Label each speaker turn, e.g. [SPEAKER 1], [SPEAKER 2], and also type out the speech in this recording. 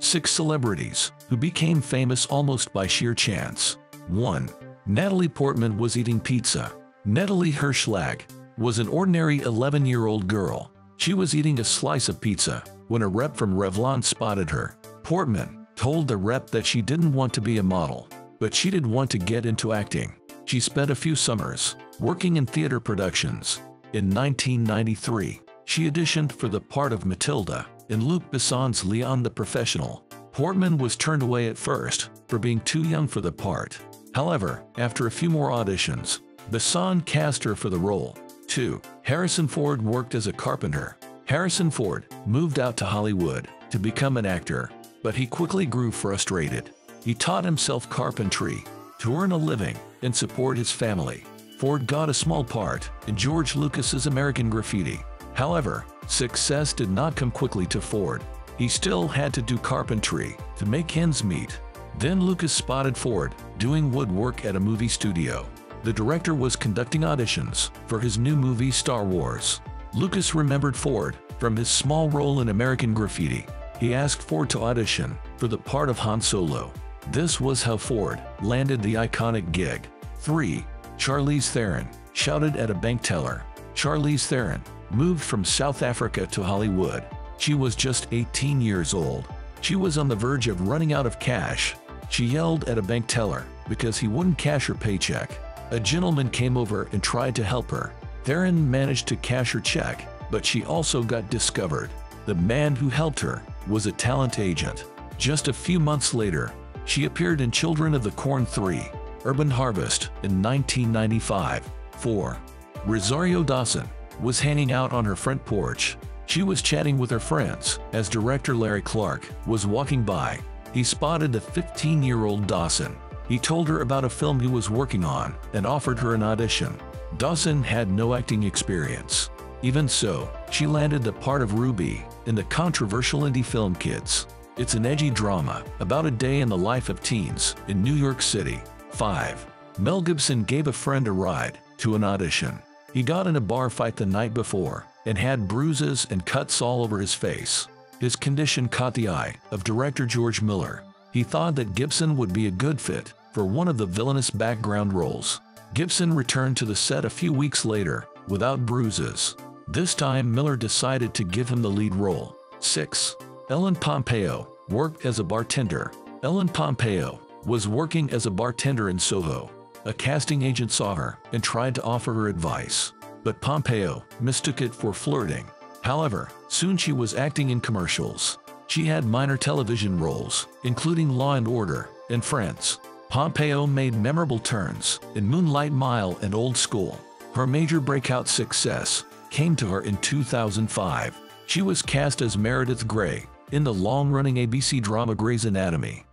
[SPEAKER 1] 6 celebrities who became famous almost by sheer chance. 1. Natalie Portman was eating pizza. Natalie Hirschlag was an ordinary 11-year-old girl. She was eating a slice of pizza when a rep from Revlon spotted her. Portman told the rep that she didn't want to be a model, but she did want to get into acting. She spent a few summers working in theater productions. In 1993, she auditioned for the part of Matilda in Luc Besson's Leon the Professional. Portman was turned away at first for being too young for the part. However, after a few more auditions, Besson cast her for the role. 2. Harrison Ford worked as a carpenter. Harrison Ford moved out to Hollywood to become an actor, but he quickly grew frustrated. He taught himself carpentry to earn a living and support his family. Ford got a small part in George Lucas's American Graffiti. However, success did not come quickly to Ford. He still had to do carpentry to make ends meet. Then Lucas spotted Ford doing woodwork at a movie studio. The director was conducting auditions for his new movie Star Wars. Lucas remembered Ford from his small role in American Graffiti. He asked Ford to audition for the part of Han Solo. This was how Ford landed the iconic gig. 3. Charlize Theron shouted at a bank teller. Charlize Theron moved from South Africa to Hollywood. She was just 18 years old. She was on the verge of running out of cash. She yelled at a bank teller because he wouldn't cash her paycheck. A gentleman came over and tried to help her. Theren managed to cash her check, but she also got discovered. The man who helped her was a talent agent. Just a few months later, she appeared in Children of the Corn 3, Urban Harvest in 1995. 4. Rosario Dawson was hanging out on her front porch. She was chatting with her friends as director Larry Clark was walking by. He spotted the 15-year-old Dawson. He told her about a film he was working on and offered her an audition. Dawson had no acting experience. Even so, she landed the part of Ruby in the controversial indie film Kids. It's an edgy drama about a day in the life of teens in New York City. 5. Mel Gibson gave a friend a ride to an audition. He got in a bar fight the night before and had bruises and cuts all over his face. His condition caught the eye of director George Miller. He thought that Gibson would be a good fit for one of the villainous background roles. Gibson returned to the set a few weeks later without bruises. This time Miller decided to give him the lead role. 6. Ellen Pompeo worked as a bartender. Ellen Pompeo was working as a bartender in Soho. A casting agent saw her and tried to offer her advice, but Pompeo mistook it for flirting. However, soon she was acting in commercials. She had minor television roles, including Law & Order and Friends. Pompeo made memorable turns in Moonlight Mile and Old School. Her major breakout success came to her in 2005. She was cast as Meredith Grey in the long-running ABC drama Grey's Anatomy.